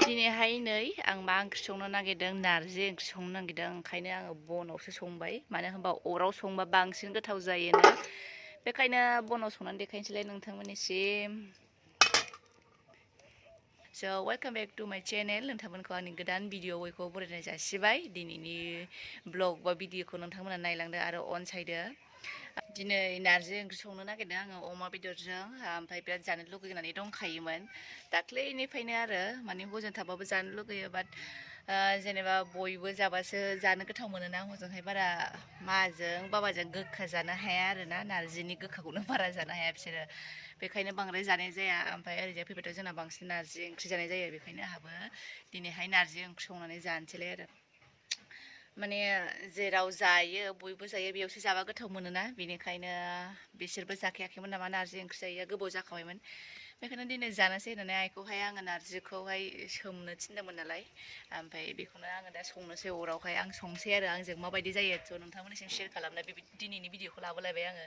दिनैहाय नै आं मा ओंख्रि संनो नागिरदों नारजि ओंख्रि संनो नागिरदों ओंखायनो आङो बनावसो संबाय मानो होनबा अराव संबा बांसिन गोथाव जायोना बेखायनो बनाव संनानै देखायनोसैलाय नोंथांमोननिसिम So welcome back to my channel नोंथांमोनखौ आंनि गोदान भिडिअ बयखौ बरायनाय जासिबाय दिनैनि ब्लग बा भिडिअखौ नोंथांमोना नायलांदो आरो अनसायदो दिनै नारजि ओंख्रि संनो नागिरदों आङो अमा बेदरजों ओमफ्राय बिराद जानो लुगैनानै दंखायोमोन दाख्लैनिफ्रायनो आरो माने हजों थाबाबो जानो लुगैयो बाट जेनेबा बयबो जाबासो जानो गोथाव मोनोना हजोंहाय बारा माजों बाबाजों गोखा जानो हाया आरोना नारजिनि गोखाखौनो बारा जानो हाया बिसोरो बेखायनो बांद्राय जानाय जाया ओमफ्राय ओरैजाय फैबाथ' जोंना बांसिन नारजि ओंख्रि जानाय जायो बेखायनो आंहाबो दिनैहाय नारजि ओंख्रि संनानै जानोसैलाय आरो माने जेराव जायो बयबो जायो बेयावसो जाबा गोथाव मोनोना बेनिखायनो बिसोरबो जाखायाखैमोन नामा नारजि ओंख्रि जायैया गोबाव जाखाबायमोन बेखायनो दिनै जानोसै होननानै आइखौहाय आङो नारजिखौहाय सोमनो थिनदोंमोन नालाय ओमफ्राय बेखौनो आङो दा संनोसै अरावहाय आं संसै आरो आंजों माबायदि जायो थ' नोंथांमोननिसिम शेयार खालामनो बे दिनैनि भिडिअखौ लाबोलायबाय आङो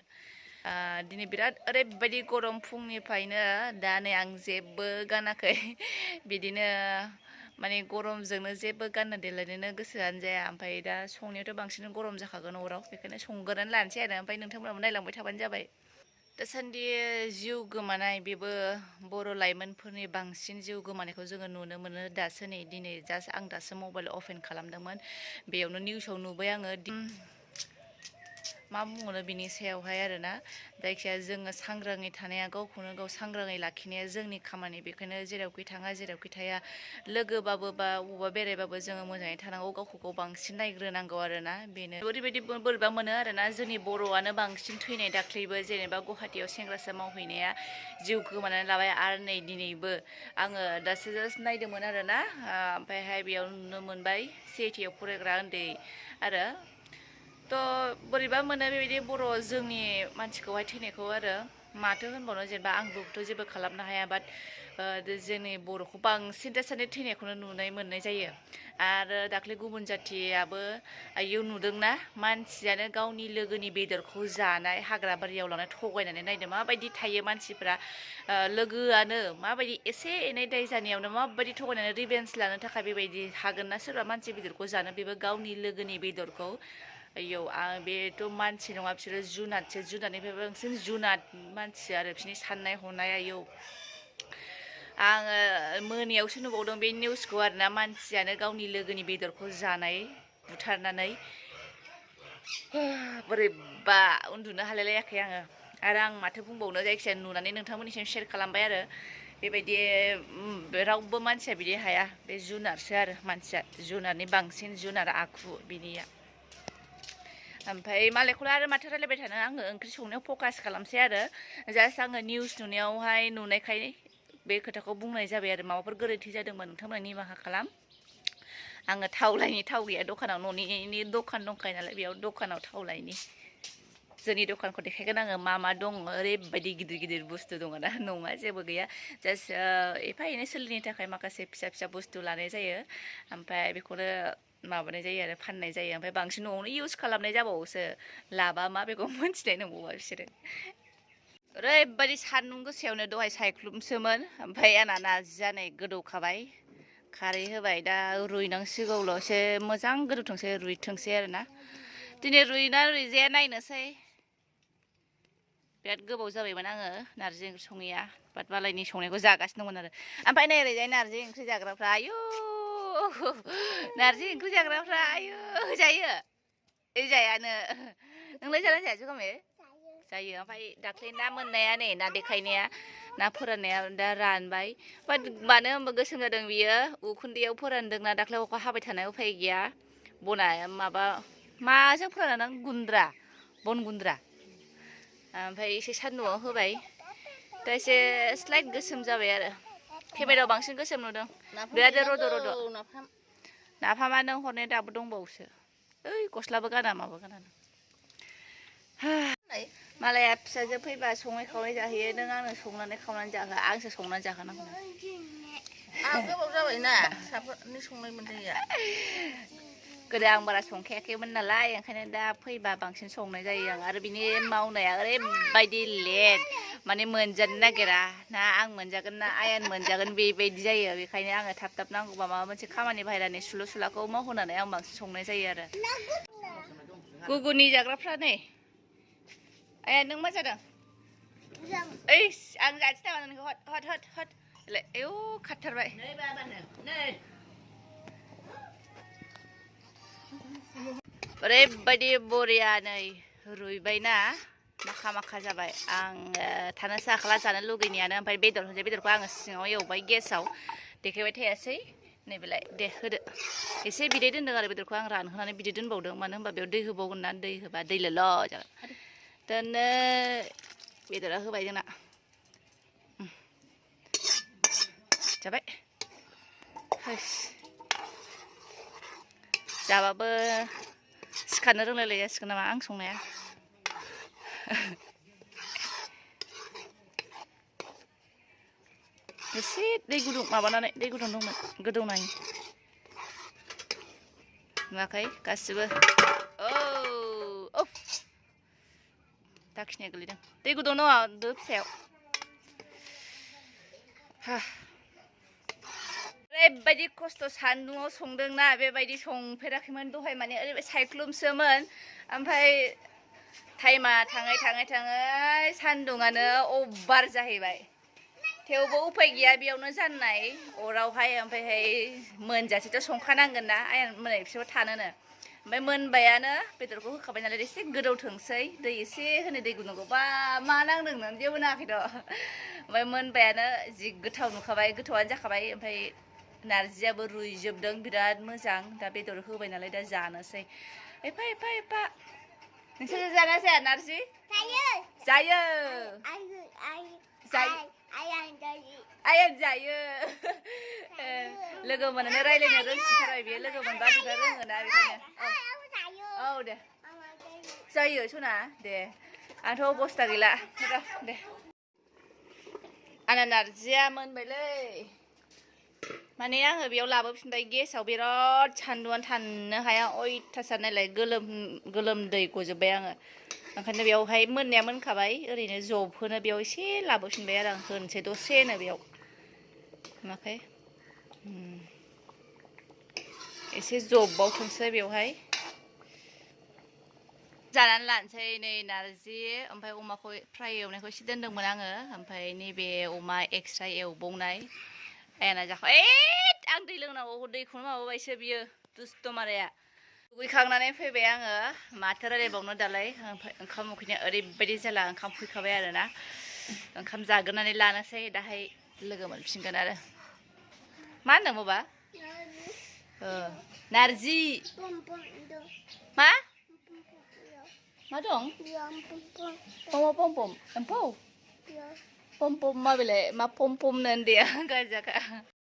दिनै बिराद ओरैबायदि गरम फुंनिफ्रायनो दा नै आं जेबो गानाखै बिदिनो माने गरमजोंनो जेबो गाननो देलायनोनो गोसोआनो जाया ओमफ्राय दा संनायावथ' बांसिन गरम जाखागोन अराव बेखायनो संग्रोनानै लानोसै आरो ओमफ्राय नोंथांमोनाबो नायलांबाय थाबानो जाबाय दासान्दि जिउ गोमानाय बेबो बर' लाइमोनफोरनि बांसिन जिउ गोमानायखौ जोङो नुनो मोनो दासो नै दिनै जास्ट आं दासो मबाइल अपेन खालामदोंमोन बेयावनो निउसाव नुबाय आङो मा बुंनो बिनि सायावहाय आरोना जायखिया जोङो सांग्राङै थानाया गावखौनो गाव सांग्राङै लाखिनाया जोंनि खामानि बेखायनो जेरावखि थाङा जेरावखि थाया लोगोबाबो बा बबावबा बेरायबाबो जोङो मोजाङै थानांगौ गावखौ गाव बांसिन नायग्रोनांगौ आरोना बेनो ओरैबायदि बोरैबा मोनो आरोना जोंनि बर'आनो बांसिन थैनाय दाख्लैबो जेनेबा गुवाहाटियाव सेंग्रासा मावहैनाया जिउ गोमानानै लाबाय आरो नै दिनैबो आङो दासो जास्ट नायदोंमोन आरोना ओमफ्रायहाय बेयाव नुनो मोनबाय CITआव फरायग्रा उन्दै आरो थ' बोरैबा मोनो बेबायदि बर' जोंनि मानसिखौहाय थैनायखौ आरो माथो होनबावनो जेनेबा आंबोथ' जेबो खालामनो हाया बाट जोंनि बर'खौ बांसिन दासान्दि थैनायखौनो नुनाय मोननाय जायो आरो दाख्लै गुबुन जाथियाबो आयौ नुदोंना मानसियानो गावनि लोगोनि बेदरखौ जानाय हाग्रा बारियाव लांनाय थगायनानै नायदों माबायदि थायो मानसिफ्रा लोगोआनो माबायदि एसे एनै दाय जानायावनो माबायदि थगायनानै रिभेन्स लानो थाखाय बेबायदि हागोन ना सोरबा मानसि बेदरखौ जानो बेबो गावनि लोगोनि बेदरखौ आयौ बेथ' मानसि नङा बिसोरो जुनादसो जुनादनिफ्रायबो बांसिन जुनाद मानसि आरो बिसोरनि साननाय हनाय आयौ आङो मोनायावसो नुबावदों बे निउसखौ आरोना मानसियानो गावनि लोगोनि बेदरखौ जानाय बुथारनानै बोरैबा उन्दुनो हालायलायाखै आङो आरो आं माथो बुंबावनो जायखिजाया नुनानै नोंथांमोननिसिम शेयार खालामबाय आरो बेबायदि रावबो मानसिया बिदि हाया बे जुनारसो आरो मानसिया जुनारनि बांसिन जुनार आखु बिनिया ओमफ्राय मालायखौल' आरो माथो रायलायबाय थानो आङो ओंख्रि संनायाव फकास खालामसै आरो जास्ट आङो निउस नुनायावहाय नुनायखाय बे खोथाखौ बुंनाय जाबाय आरो माबाफोर गोरोन्थि जादोंमोन नोंथांमोना निमाहा खालाम आङो थाव लायनि थाव गैया दखानाव न'नि दखान दंखायो नालाय बेयाव दखानाव थाव लायनि जोंनि दखानखौ देखायगोन आङो मा मा दङ ओरैबायदि गिदिर गिदिर बुस्थु दङ ना नङा जेबो गैया जास्ट एफा एनै सोलिनो थाखाय माखासे फिसा फिसा बुस्थु लानाय जायो ओमफ्राय बेखौनो माबानाय जायो आरो फाननाय जायो ओमफ्राय बांसिन न'आवनो इउज खालामनाय जाबावोसो लाबा मा बेखौ मोनथिनाय नंबावा बिसोरो ओरैबायदि सान्दुं गोसायावनो दहाय सायख्लुमसोमोन ओमफ्राय आंना नारजिया नै गोदौखाबाय खारै होबाय दा रुइनांसिगौल' एसे मोजां गोदौथोंसै रुइथोंसै आरोना दिनै रुइना रुइजाया नायनोसै बिराद गोबाव जाबायमोन आङो नारजि ओंख्रि सङैया बाट मालायनि संनायखौ जागासिनो दंमोन आरो ओमफ्राय नै ओरैजाय नारजि ओंख्रि जाग्राफ्रा आयु नारजि ओंख्रि जाग्राफ्रा आयु जायो जायानो नोंलाय जाना जाया जुगामे जायो ओमफ्राय दाख्लै ना मोननाया नै ना देखायनाया ना फोराननाया दा रानबाय बाट मानो होनबा गोसोम जादों बियो उखुन्दैयाव फोरानदोंना दाख्लै अखा हाबाय थानाय उफाय गैया बना माबा माजों फोराना नों गुन्द्रा बन गुन्द्रा ओमफ्राय एसे सान्दुंआव होबाय दा एसे स्लाइट गोसोम जाबाय आरो केमेरायाव बांसिन गोसोम नुदों बिराद रद' रद' नाफामा नों हरनाया दाबो दंबावोसो ओइ गस्लाबो गाना माबो गाना मालाया फिसाजो फैबा सङै खावै जाहैयो नों आंनो संनानै खावनानै जाहो आंसो संनानै जाहोनांगौ गोबाव जाबायना फिसाफोरनि संनाय मोनजाया गोदो आं बारा संखायाखैमोन नालाय ओंखायनो दा फैबा बांसिन संनाय जायो आं आरो बिनि मावनाया ओरैबायदि लेट माने मोनजानो नागिरा ना आं मोनजागोन ना आयान मोनजागोन बेबायदि जायो बेखायनो आङो थाब थाब नांगौबा माबा मोनसे खामानि बाहेरानि सुलु सुलाखौ मावहोनानै आं बांसिन संनाय जायो आरो गुगुनि जाग्राफ्रा नै आया नों मा जादों ओइ आं जानोसै नामा नोंखौ हट हट हट आयौ खारथारबाय ओरैबायदि बरिया नै रुइबायना माखा माखा जाबाय आं थानोसो हाखाला जानो लुगैनायानो ओमफ्राय बेदरखौ आङो सिङाव एवबाय गेसाव देखायबाय थायासै नैबेलाय दे होदो एसे बिदै दोनदों आरो बेदरखौ आं रानहोनानै बिदै दोनबावदों मानो होनबा बेयाव दै होबावगोन ना दै होबा दैल'ल' जागोन दोननो बेदरा होबाय जोंना जाबाय जाबाबो सिखारनो रोंलायलाय जासिगोन नामा आं संनाया एसे दै गुदुं माबानानै दै गुदुं दंमोन गोदौनाय नुवाखै गासिबो औ दाखिनिया गोलैदों दै गुदुं दङ दो फिसायाव ओरैबायदि खस्थ' सान्दुङाव संदोंना बेबायदि संफेराखैमोन दहाय माने ओरैबायदि सायख्लुमसोमोन ओमफ्राय टाइमा थाङै सान्दुङानो अभार जाहैबाय थेवबो उफाय गैया बेयावनो जाननाय अरावहाय ओमफ्रायहाय मोनजासेथ' संखानांगोन ना आयं मोननाय बिसोरबो थानोनो ओमफ्राय मोनबायानो बेदरखौ होखाबाय नालाय एसे गोदौथोंसै दै एसे होनो दै गुदुंखौ बा मा नांदों नों जेबो नाङाखैथ' ओमफ्राय मोनबायानो जि गोथाव नुखाबाय गोथावआनो जाखाबाय ओमफ्राय नारजियाबो रुइजोबदों बिराद मोजां दा बेदर होबाय नालाय दा जानोसै एफा नोंसोर जाना जाया नारजि जायो आयं जायो लोगो मोननानै रायज्लायनो रोंसिनथारबाय बेयो लोगो मोनबा बिदिबा रोङोना बेखायनो औ दे जायो सना दे आंथ' अबस्था गैला दे आंना नारजिया मोनबायलै माने आङो बेयाव लाबोफिनबाय गेसाव बिराद सान्दुंआनो थानो हाया अयथासार नायलाय गोलोमदै गजोब्बाय आङो ओंखायनो बेयावहाय मोननाया मोनखाबाय ओरैनो जबहोनो बेयाव एसे लाबोफिनबाय आरो आं होनोसै दसेनो बेयाव नुवाखै एसे जबबावथोंसै बेवहाय जानानै लानोसै नै नारजि ओमफ्राय अमाखौ फ्राय एवनायखौ एसे दोनदोंमोन आङो ओमफ्राय नैबे अमा एक्सट्रा एवबावनाय आयाना जाखाबाय आं दै लोंनांगौ दैखौनो माबाबायसो बियो दुस्थ' माराया दुगैखांनानै फैबाय आङो माथो रायलायबावनो दालाय ओमफ्राय ओंखाम उखैनाया ओरैबायदि जाला ओंखाम फैखाबाय आरोना ओंखाम जाग्रोनानै लानोसै दाहाय लोगो मोनफिनगोन आरो मा होनदों बाबा नारजि मा dong? Pom pom. Empau? Pom pom ma bele ma pom pom nan dia gajaka.